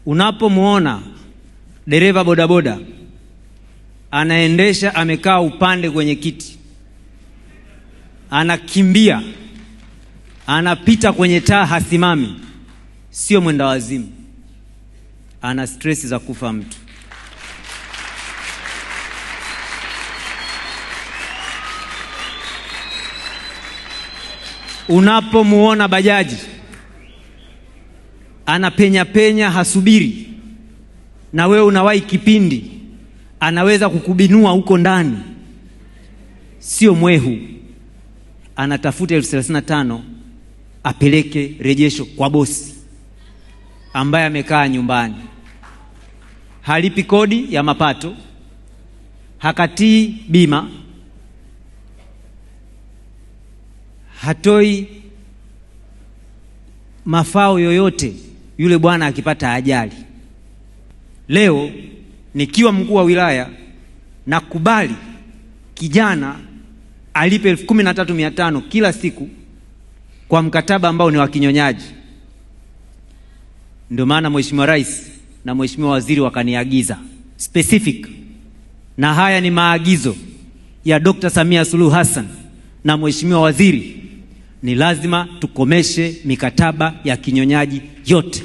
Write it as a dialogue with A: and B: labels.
A: Unapomuona dereva bodaboda anaendesha amekaa upande kwenye kiti, anakimbia, anapita kwenye taa hasimami, sio mwenda wazimu, ana stress za kufa mtu. Unapomuona bajaji anapenya penya hasubiri, na wewe unawahi kipindi, anaweza kukubinua huko ndani, sio mwehu, anatafuta 35,000 apeleke rejesho kwa bosi ambaye amekaa nyumbani, halipi kodi ya mapato, hakatii bima, hatoi mafao yoyote yule bwana akipata ajali. Leo nikiwa mkuu wa wilaya nakubali kijana alipe 13,500 kila siku kwa mkataba ambao ni wa kinyonyaji. Ndio maana Mheshimiwa Rais na Mheshimiwa Waziri wakaniagiza specific, na haya ni maagizo ya Dr. Samia Suluhu Hassan na Mheshimiwa Waziri, ni lazima tukomeshe mikataba ya kinyonyaji yote.